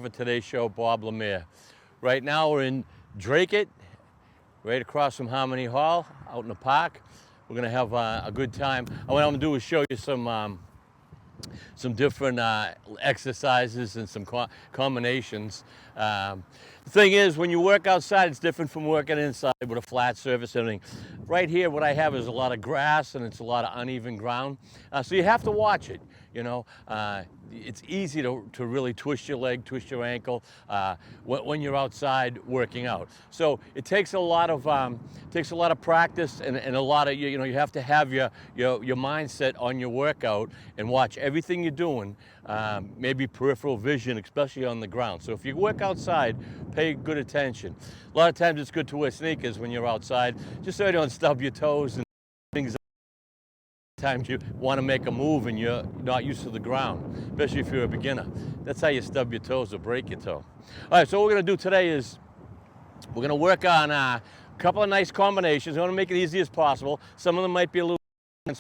For today's show, Bob Lemire. Right now we're in Drake It, right across from Harmony Hall, out in the park. We're gonna have a good time. What I'm gonna do is show you some different exercises and some combinations. The thing is, when you work outside, it's different from working inside with a flat surface and everything. Right here, what I have is a lot of grass and it's a lot of uneven ground. So you have to watch it, you know. It's easy to really twist your leg, twist your ankle when you're outside working out. So it takes a lot of practice and a lot of you have to have your mindset on your workout and watch everything you're doing. Maybe peripheral vision, especially on the ground. So if you work outside, pay good attention. A lot of times it's good to wear sneakers when you're outside, just so you don't stub your toes and things. Times you want to make a move and you're not used to the ground, especially if you're a beginner. That's how you stub your toes or break your toe. All right, so what we're going to do today is we're going to work on a couple of nice combinations. I want to make it easy as possible. Some of them might be a little, but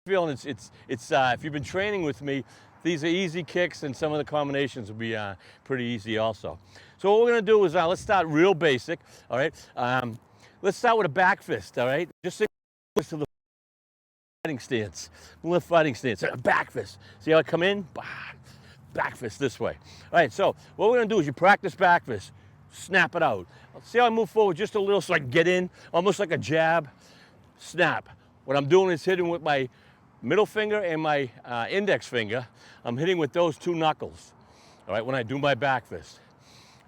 feeling it's if you've been training with me, these are easy kicks, and some of the combinations will be pretty easy also. So what we're going to do is let's start real basic. All right, let's start with a back fist. All right, just to the fighting stance, left fighting stance, back fist. See how I come in? Back fist this way. All right, so what we're gonna do is you practice back fist, snap it out. See how I move forward just a little so I can get in, almost like a jab, snap. What I'm doing is hitting with my middle finger and my index finger. I'm hitting with those two knuckles, all right, when I do my back fist.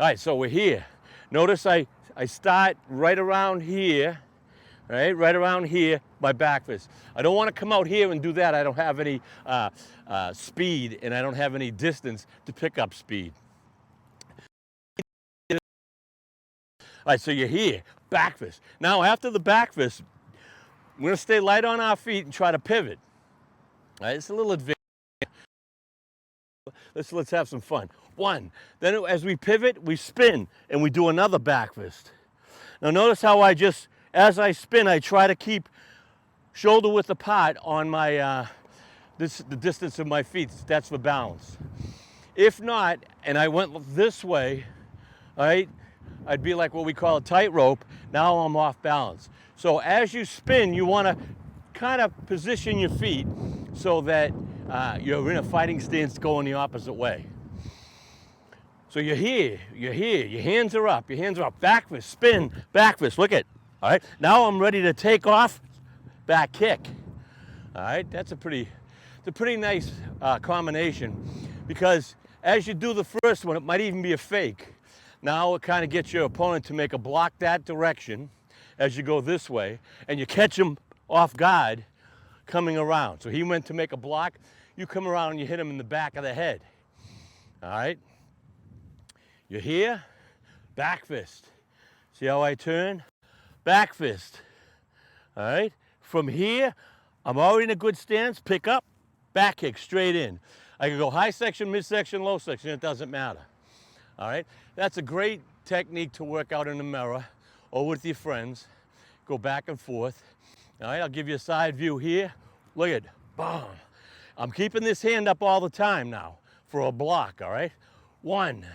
All right, so we're here. Notice I start right around here, right around here, my back fist. I don't want to come out here and do that. I don't have any speed, and I don't have any distance to pick up speed. All right, so you're here, back fist. Now, after the back fist, we're going to stay light on our feet and try to pivot. All right, it's a little advanced. Let's have some fun. One. Then as we pivot, we spin, and we do another back fist. Now, notice how as I spin, I try to keep shoulder width apart on my the distance of my feet. That's for balance. If not, and I went this way, all right, I'd be like what we call a tightrope. Now I'm off balance. So as you spin, you want to kind of position your feet so that you're in a fighting stance going the opposite way. So you're here, your hands are up, back fist, spin, back fist, look at. All right, now I'm ready to take off, back kick. All right, it's a pretty nice combination, because as you do the first one, it might even be a fake. Now it kind of gets your opponent to make a block that direction as you go this way, and you catch him off guard coming around. So he went to make a block, you come around and you hit him in the back of the head. All right, you're here, back fist. See how I turn? Back fist. All right, from here, I'm already in a good stance, pick up, back kick, straight in. I can go high section, midsection, low section, it doesn't matter. All right, that's a great technique to work out in the mirror or with your friends. Go back and forth. All right, I'll give you a side view here. Look at, boom. I'm keeping this hand up all the time now for a block, all right? One,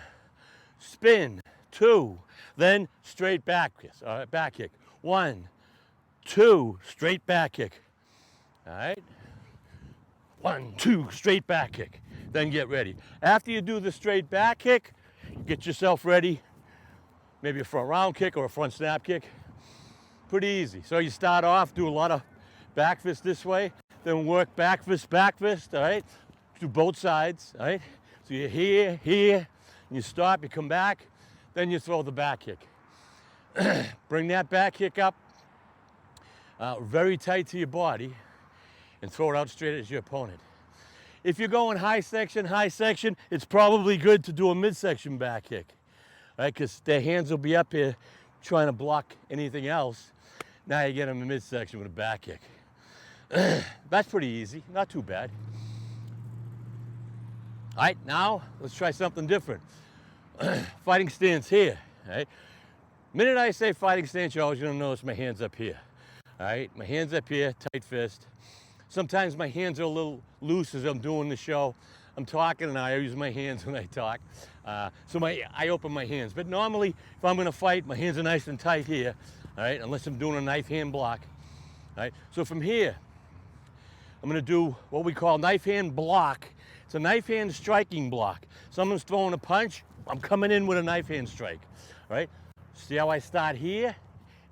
spin, two, then straight back kick, all right, back kick. One, two, straight back kick. All right? One, two, straight back kick. Then get ready. After you do the straight back kick, get yourself ready. Maybe a front round kick or a front snap kick. Pretty easy. So you start off, do a lot of back fist this way, then work back fist, all right? Do both sides, all right? So you're here, and you stop, you come back, then you throw the back kick. Bring that back kick up very tight to your body and throw it out straight at your opponent. If you're going high section, it's probably good to do a midsection back kick, right? Because their hands will be up here trying to block anything else. Now you get them in midsection with a back kick. That's pretty easy, not too bad. All right, now let's try something different. Fighting stance here, all right? Minute I say fighting stance, you're always gonna notice my hands up here. All right, my hands up here, tight fist. Sometimes my hands are a little loose as I'm doing the show. I'm talking and I use my hands when I talk. So I open my hands. But normally, if I'm gonna fight, my hands are nice and tight here, all right, unless I'm doing a knife hand block. All right, so from here, I'm gonna do what we call knife hand block. It's a knife hand striking block. Someone's throwing a punch, I'm coming in with a knife hand strike, all right? See how I start here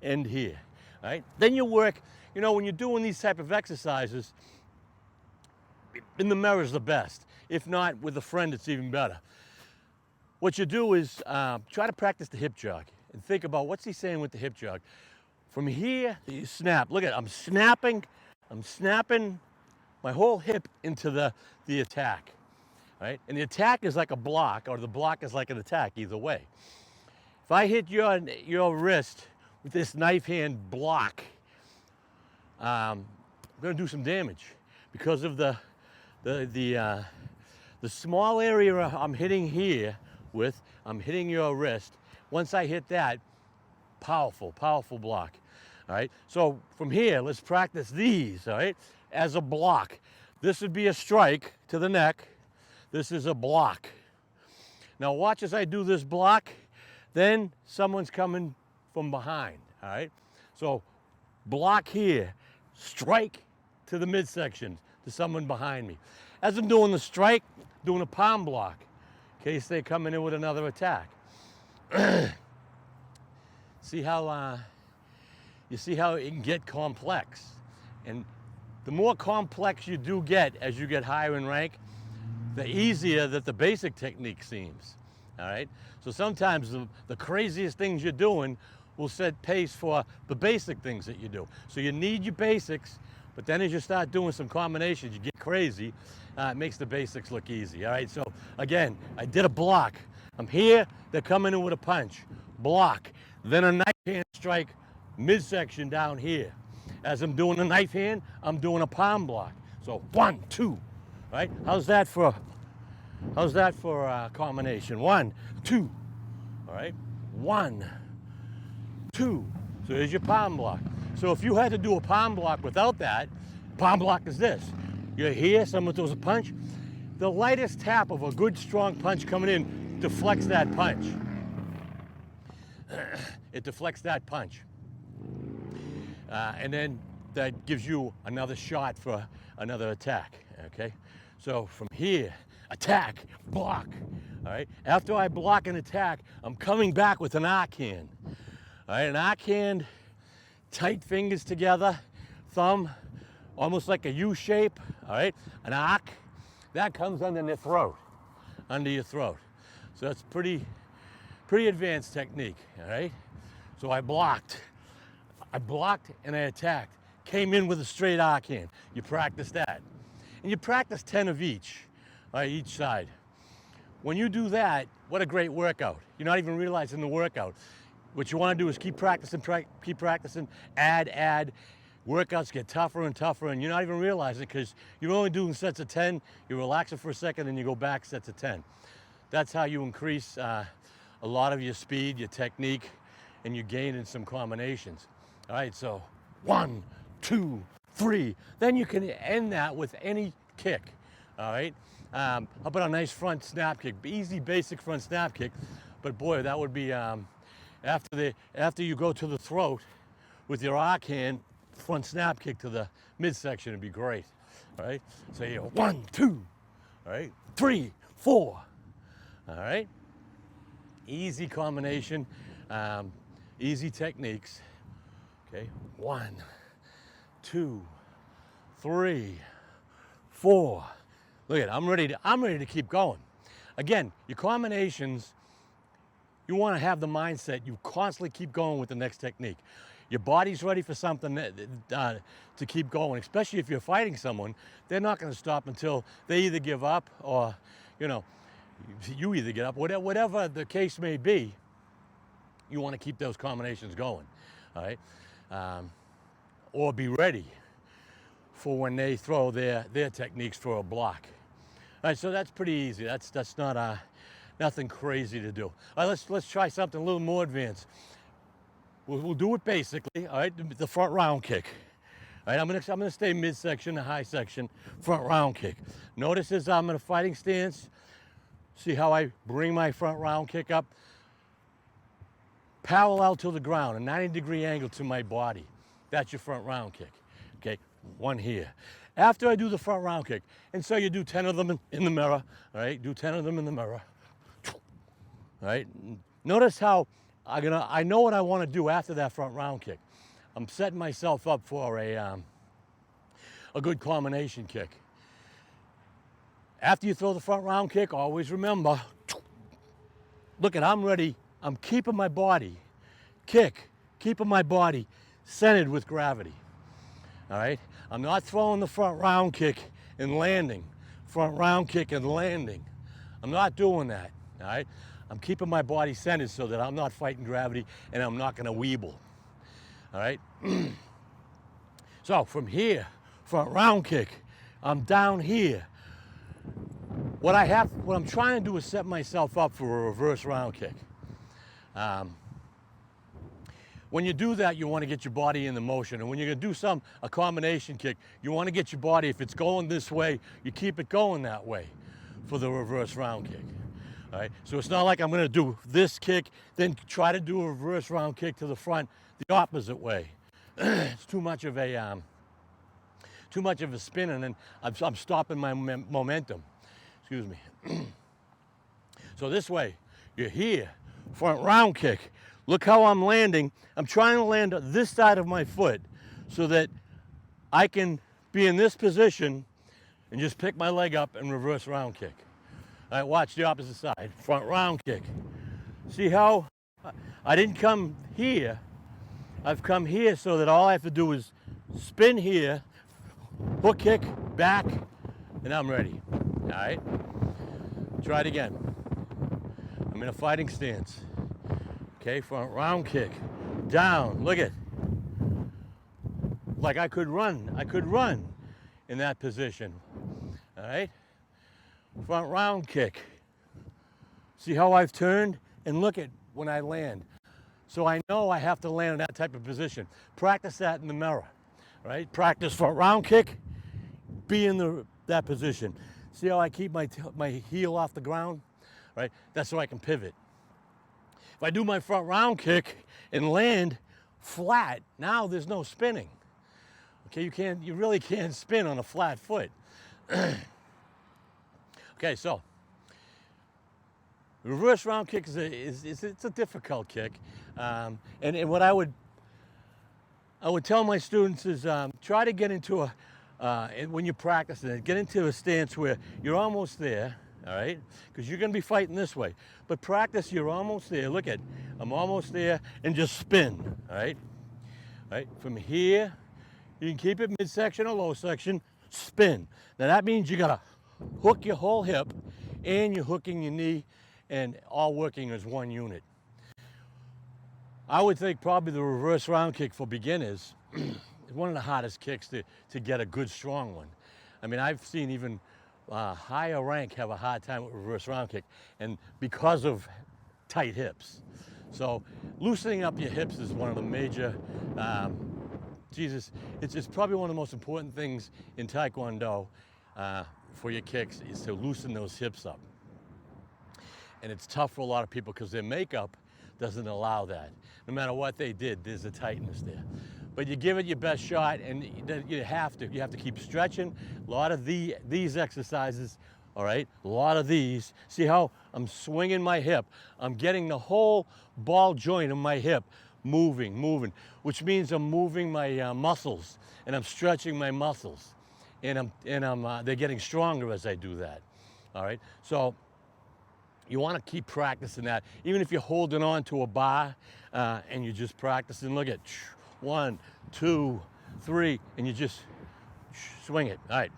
and here, all right? Then you work, you know, when you're doing these type of exercises, in the mirror is the best. If not, with a friend, it's even better. What you do is try to practice the hip jog and think about what's he saying with the hip jog. From here, you snap. Look at it, I'm snapping my whole hip into the attack, right? And the attack is like a block, or the block is like an attack, either way. If I hit your wrist with this knife hand block, I'm gonna do some damage because of the small area I'm hitting here with, I'm hitting your wrist. Once I hit that, powerful block, all right? So from here, let's practice these, all right, as a block. This would be a strike to the neck. This is a block. Now watch as I do this block, then someone's coming from behind, all right? So block here, strike to the midsection, to someone behind me. As I'm doing the strike, doing a palm block, in case they're coming in with another attack. See how, you see how it can get complex. And the more complex you do get as you get higher in rank, the easier that the basic technique seems, all right? So sometimes the craziest things you're doing will set pace for the basic things that you do. So you need your basics, but then as you start doing some combinations, you get crazy, it makes the basics look easy, all right? So again, I did a block. I'm here, they're coming in with a punch, block, then a knife hand strike, midsection down here. As I'm doing a knife hand, I'm doing a palm block. So 1, 2, right? How's that for a combination? 1, 2, all right? 1, 2. So there's your palm block. So if you had to do a palm block without that, palm block is this. You're here, someone throws a punch. The lightest tap of a good strong punch coming in deflects that punch. It deflects that punch. And then that gives you another shot for another attack, okay? So from here, attack, block, all right? After I block an attack, I'm coming back with an arc hand. All right, an arc hand, tight fingers together, thumb, almost like a U shape, all right? An arc, that comes under the throat, under your throat. So that's pretty advanced technique, all right? So I blocked and I attacked. Came in with a straight arc hand. You practice that. And you practice 10 of each, all right, each side. When you do that, what a great workout. You're not even realizing the workout. What you want to do is keep practicing, add. Workouts get tougher and tougher, and you're not even realizing it because you're only doing sets of 10, you're relaxing for a second, and you go back sets of 10. That's how you increase a lot of your speed, your technique, and you're gaining some combinations. All right, so 1, 2, 3. Then you can end that with any kick, all right? How about a nice front snap kick? Easy, basic front snap kick, but boy, that would be, after you go to the throat with your arc hand, front snap kick to the midsection would be great, all right? So you 1, 2, all right? 3, 4, all right? Easy combination, easy techniques, okay? 1, 2, 3, 4. Look at it, I'm ready to keep going. Again, your combinations, you want to have the mindset, you constantly keep going with the next technique. Your body's ready for something to keep going, especially if you're fighting someone. They're not going to stop until they either give up or, you know, you either get up. Whatever the case may be, you want to keep those combinations going, all right? Or be ready for when they throw their techniques for a block. All right, so that's pretty easy. That's not nothing crazy to do. All right, let's try something a little more advanced. We'll do it basically, all right? The front round kick, All right, I'm gonna stay midsection to high section, front round kick. Notice as I'm in a fighting stance, see how I bring my front round kick up parallel to the ground, a 90-degree angle to my body. That's your front round kick. Okay, one here. After I do the front round kick, and so you do 10 of them in the mirror, all right? Do 10 of them in the mirror. All right? Notice how I know what I want to do after that front round kick. I'm setting myself up for a good combination kick. After you throw the front round kick, always remember, look at, I'm ready. I'm keeping my body, keeping my body centered with gravity. All right? I'm not throwing the front round kick and landing, front round kick and landing. I'm not doing that. All right? I'm keeping my body centered so that I'm not fighting gravity and I'm not going to weeble. All right? So from here, front round kick, I'm down here. What I'm trying to do is set myself up for a reverse round kick. When you do that, you want to get your body in the motion. And when you're going to do a combination kick, you want to get your body, if it's going this way, you keep it going that way for the reverse round kick. All right? So it's not like I'm going to do this kick, then try to do a reverse round kick to the front the opposite way. It's too much of a spin, and then I'm stopping my momentum. Excuse me. So this way, you're here, front round kick. Look how I'm landing. I'm trying to land this side of my foot so that I can be in this position and just pick my leg up and reverse round kick. All right, watch the opposite side, front round kick. See how I didn't come here. I've come here so that all I have to do is spin here, hook kick, back, and I'm ready. All right? Try it again. I'm in a fighting stance. Okay, front round kick, down, look at. Like I could run in that position. All right? Front round kick. See how I've turned? And look at when I land. So I know I have to land in that type of position. Practice that in the mirror, right? Practice front round kick, be in that position. See how I keep my heel off the ground, right? That's so I can pivot. If I do my front round kick and land flat, now there's no spinning. Okay, you really can't spin on a flat foot. Okay, so reverse round kick it's a difficult kick, and what I would tell my students is try to get into when you're practicing it, get into a stance where you're almost there. All right, because you're going to be fighting this way, but practice. You're almost there. Look at, I'm almost there, and just spin. All right, from here, you can keep it midsection or low section. Spin. Now that means you got to hook your whole hip, and you're hooking your knee, and all working as one unit. I would think probably the reverse round kick for beginners is one of the hardest kicks to get a good strong one. I mean, I've seen even higher rank have a hard time with reverse round kick, and because of tight hips. So loosening up your hips is one of the major, it's probably one of the most important things in Tae Kwon Do for your kicks is to loosen those hips up. And it's tough for a lot of people because their makeup doesn't allow that. No matter what they did, there's a tightness there. But you give it your best shot, and you have to keep stretching. A lot of these exercises, all right, a lot of these. See how I'm swinging my hip? I'm getting the whole ball joint of my hip moving, which means I'm moving my muscles, and I'm stretching my muscles, and they're getting stronger as I do that. All right, so you want to keep practicing that, even if you're holding on to a bar and you're just practicing. Look at 1, 2, 3, and you just swing it. All right.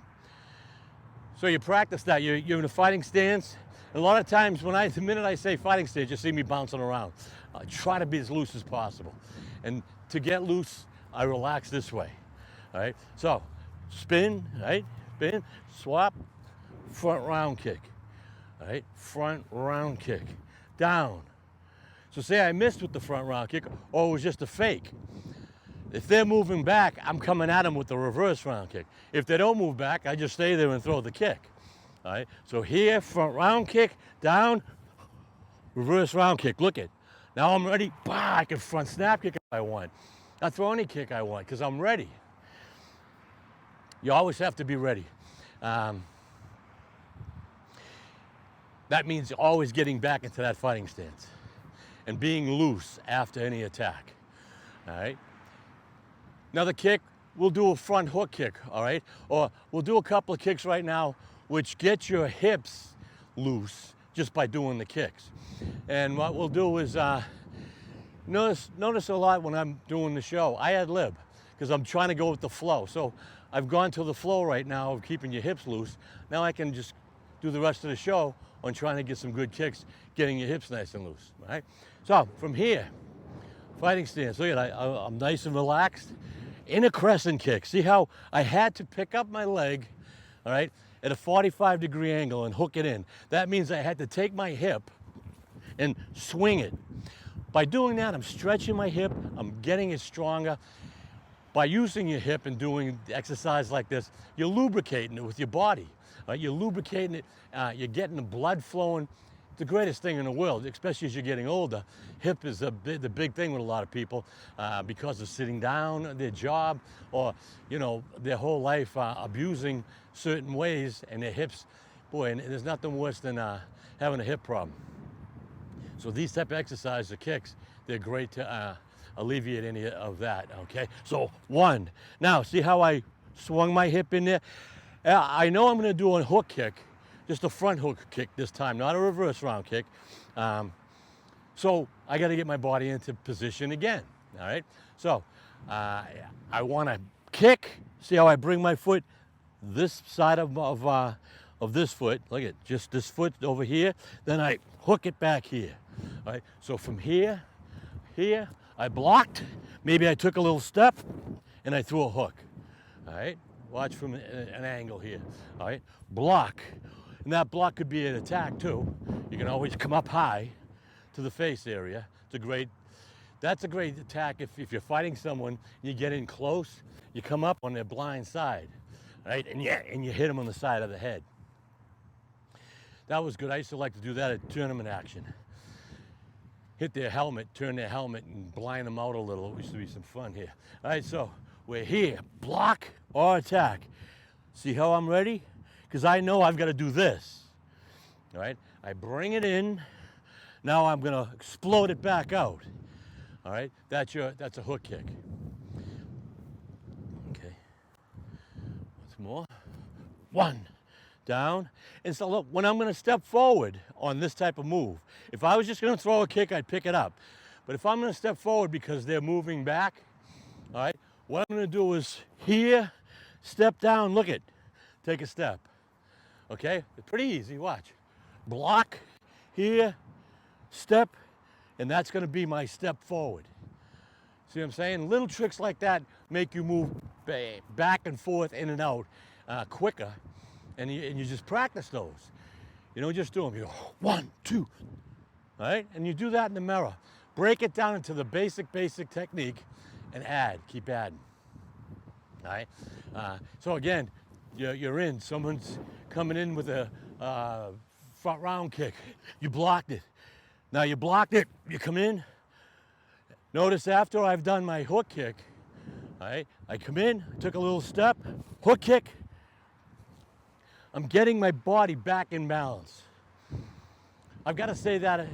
So you practice that. You're in a fighting stance. And a lot of times, the minute I say fighting stance, you see me bouncing around. I try to be as loose as possible. And to get loose, I relax this way. All right. So spin, right? Spin, swap, front round kick. All right, front round kick, down. So say I missed with the front round kick, or it was just a fake. If they're moving back, I'm coming at them with the reverse round kick. If they don't move back, I just stay there and throw the kick. All right, so here, front round kick, down, reverse round kick. Look it. Now I'm ready. Bah, I can front snap kick if I want. I throw any kick I want because I'm ready. You always have to be ready. That means always getting back into that fighting stance and being loose after any attack. All right. Another kick, we'll do a front hook kick, all right? Or we'll do a couple of kicks right now which get your hips loose just by doing the kicks. And what we'll do is, notice a lot when I'm doing the show, I ad lib because I'm trying to go with the flow. So I've gone to the flow right now of keeping your hips loose. Now I can just do the rest of the show on trying to get some good kicks, getting your hips nice and loose, all right? So from here, fighting stance, look at it, I'm nice and relaxed. In a crescent kick, see how I had to pick up my leg, all right, at a 45-degree angle and hook it in. That means I had to take my hip and swing it. By doing that, I'm stretching my hip, I'm getting it stronger. By using your hip and doing exercise like this, you're lubricating it with your body. Right? You're lubricating it, you're getting the blood flowing. The greatest thing in the world, especially as you're getting older. Hip is the big thing with a lot of people because of sitting down, their job, or their whole life abusing certain ways, and their hips. Boy, and there's nothing worse than having a hip problem. So these type of exercises, the kicks, they're great to alleviate any of that. Okay, so one. Now see how I swung my hip in there? I know I'm going to do a hook kick. Just a front hook kick this time, not a reverse round kick. So I got to get my body into position again, all right? So I want to kick. See how I bring my foot this side of this foot. Look at just this foot over here. Then I hook it back here, all right? So from here, I blocked. Maybe I took a little step, and I threw a hook, all right? Watch from an angle here, all right? Block. And that block could be an attack too. You can always come up high to the face area. That's a great attack if you're fighting someone, you get in close, you come up on their blind side, right? And you hit them on the side of the head. That was good. I used to like to do that at tournament action. Hit their helmet, turn their helmet, and blind them out a little. It used to be some fun here. All right, so we're here. Block or attack. See how I'm ready? Because I know I've got to do this, all right? I bring it in. Now I'm going to explode it back out, all right? That's a hook kick. Okay. Once more. One, down. And so look, when I'm going to step forward on this type of move, if I was just going to throw a kick, I'd pick it up. But if I'm going to step forward because they're moving back, all right, what I'm going to do is here, step down, look it, take a step. Okay, it's pretty easy, watch. Block, here, step, and that's gonna be my step forward. See what I'm saying? Little tricks like that make you move back and forth, in and out quicker, and you just practice those. You don't just do them, you go 1, 2, all right? And you do that in the mirror. Break it down into the basic technique and keep adding, all right? So again, you're in, someone's coming in with a front round kick. You blocked it. Now you blocked it, you come in. Notice after I've done my hook kick, all right, I come in, took a little step, hook kick. I'm getting my body back in balance. I've got to say that,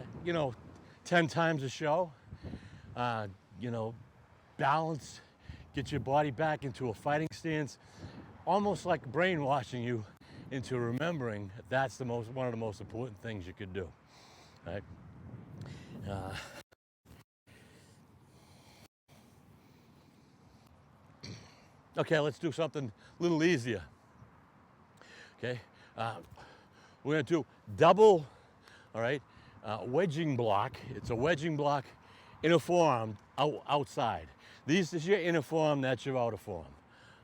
10 times a show. Balance, get your body back into a fighting stance, almost like brainwashing you into remembering that's one of the most important things you could do. Right? Okay, let's do something a little easier. Okay, we're going to do double, all right, wedging block. It's a wedging block, inner forearm outside. This is your inner forearm, that's your outer forearm.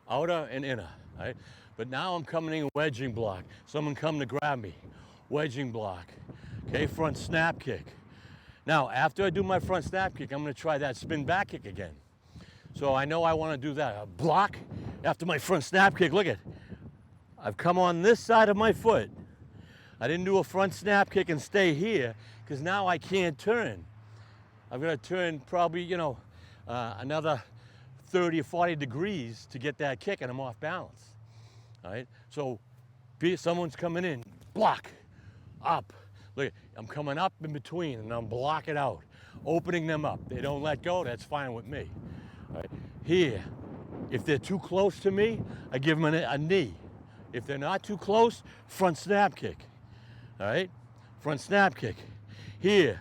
Outer and inner, all right? But now I'm coming in wedging block. Someone come to grab me. Wedging block. Okay, front snap kick. Now, after I do my front snap kick, I'm going to try that spin back kick again. So I know I want to do that. A block after my front snap kick. Look at, I've come on this side of my foot. I didn't do a front snap kick and stay here because now I can't turn. I'm going to turn probably, another 30 or 40 degrees to get that kick, and I'm off balance. All right? So someone's coming in, block, up. Look, I'm coming up in between, and I'm blocking out, opening them up. They don't let go, that's fine with me. All right? Here, if they're too close to me, I give them a knee. If they're not too close, front snap kick. All right? Front snap kick. Here,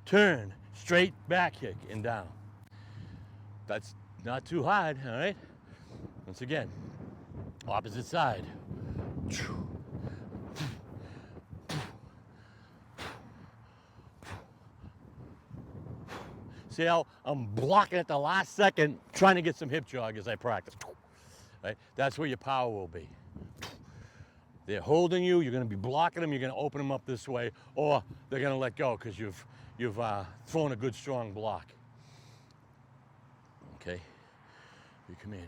turn, straight back kick, and down. That's not too hard, all right? Once again, opposite side. See how I'm blocking at the last second, trying to get some hip jog as I practice. Right? That's where your power will be. They're holding you, you're gonna be blocking them, you're gonna open them up this way, or they're gonna let go because you've thrown a good strong block. Okay, you come in.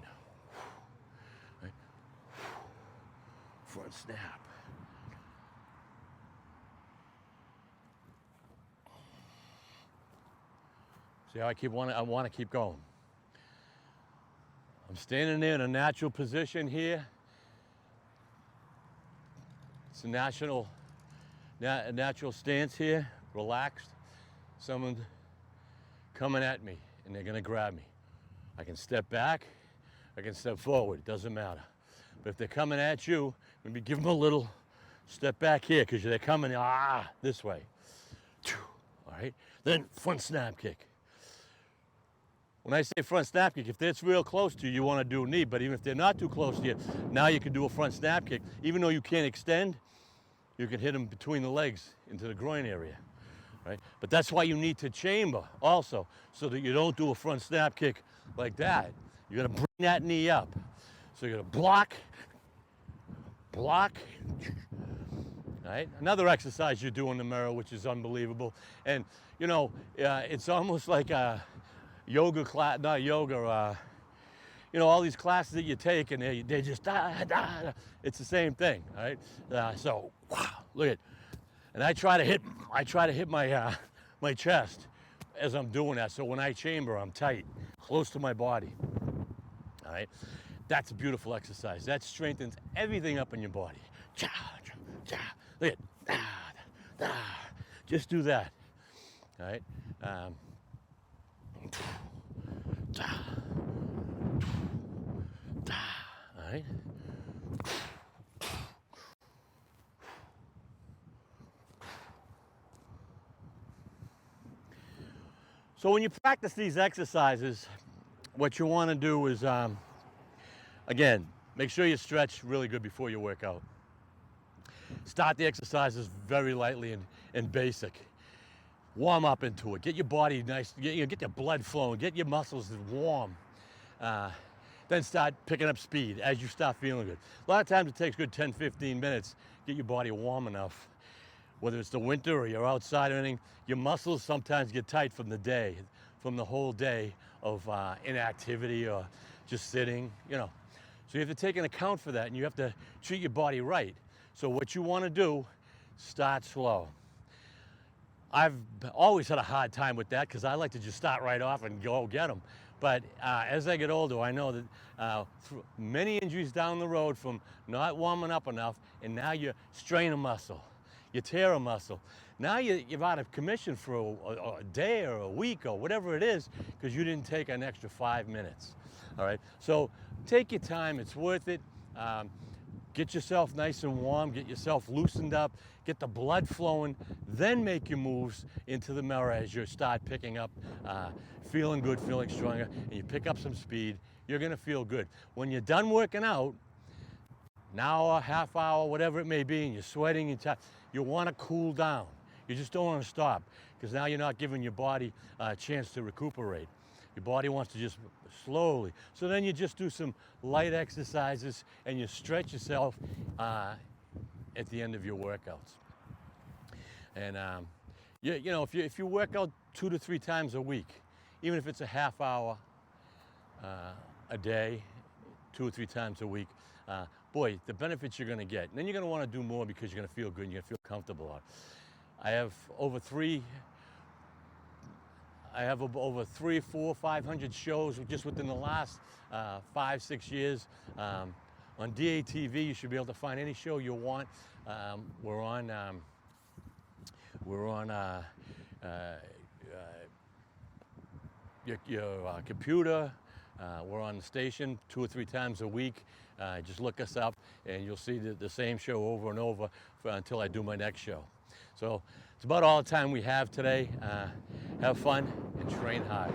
Right? Front snap. See how I want to keep going. I'm standing there in a natural position here. It's a natural stance here, relaxed. Someone coming at me and they're gonna grab me. I can step back, I can step forward, doesn't matter. But if they're coming at you, maybe give them a little step back here because they're coming this way. All right, then front snap kick. When I say front snap kick, if it's real close to you, you want to do a knee, but even if they're not too close to you, now you can do a front snap kick. Even though you can't extend, you can hit them between the legs into the groin area, right? But that's why you need to chamber also, so that you don't do a front snap kick like that. You're gonna bring that knee up. So you're gonna block, right? Another exercise you do in the mirror, which is unbelievable. And it's almost like a yoga class, not yoga, all these classes that you take and they just, it's the same thing, right? So, wow, look at, and I try to hit my, my chest as I'm doing that. So when I chamber, I'm tight, close to my body, all right? That's a beautiful exercise. That strengthens everything up in your body. Look at, just do that, all right? All right. So when you practice these exercises, what you want to do is, again, make sure you stretch really good before you work out. Start the exercises very lightly and basic. Warm up into it. Get your body nice, get your blood flowing, get your muscles warm. Then start picking up speed as you start feeling good. A lot of times it takes good 10, 15 minutes to get your body warm enough. Whether it's the winter or you're outside or anything, your muscles sometimes get tight from the whole day of inactivity or just sitting, So you have to take an account for that, and you have to treat your body right. So what you want to do, start slow. I've always had a hard time with that because I like to just start right off and go get them. But as I get older, I know that many injuries down the road from not warming up enough, and now you strain a muscle, you tear a muscle. Now you're out of commission for a day or a week or whatever it is because you didn't take an extra 5 minutes. All right, so take your time, it's worth it. Get yourself nice and warm, get yourself loosened up, get the blood flowing, then make your moves into the mirror as you start picking up, feeling good, feeling stronger, and you pick up some speed, you're gonna feel good. When you're done working out, an hour, half hour, whatever it may be, and you're sweating, you wanna cool down. You just don't wanna stop, because now you're not giving your body a chance to recuperate. Your body wants to just slowly. So then you just do some light exercises and you stretch yourself at the end of your workouts. And if you work out 2 to 3 times a week, even if it's a half hour, a day, 2 or 3 times a week. Boy, the benefits you're going to get. And then you're going to want to do more because you're going to feel good and you're going to feel comfortable. I have over 3, 4, 500 shows just within the last 5, 6 years. On DATV, you should be able to find any show you want. We're on your computer. We're on the station 2 or 3 times a week. Just look us up and you'll see the same show over and over until I do my next show. So it's about all the time we have today. Have fun and train hard.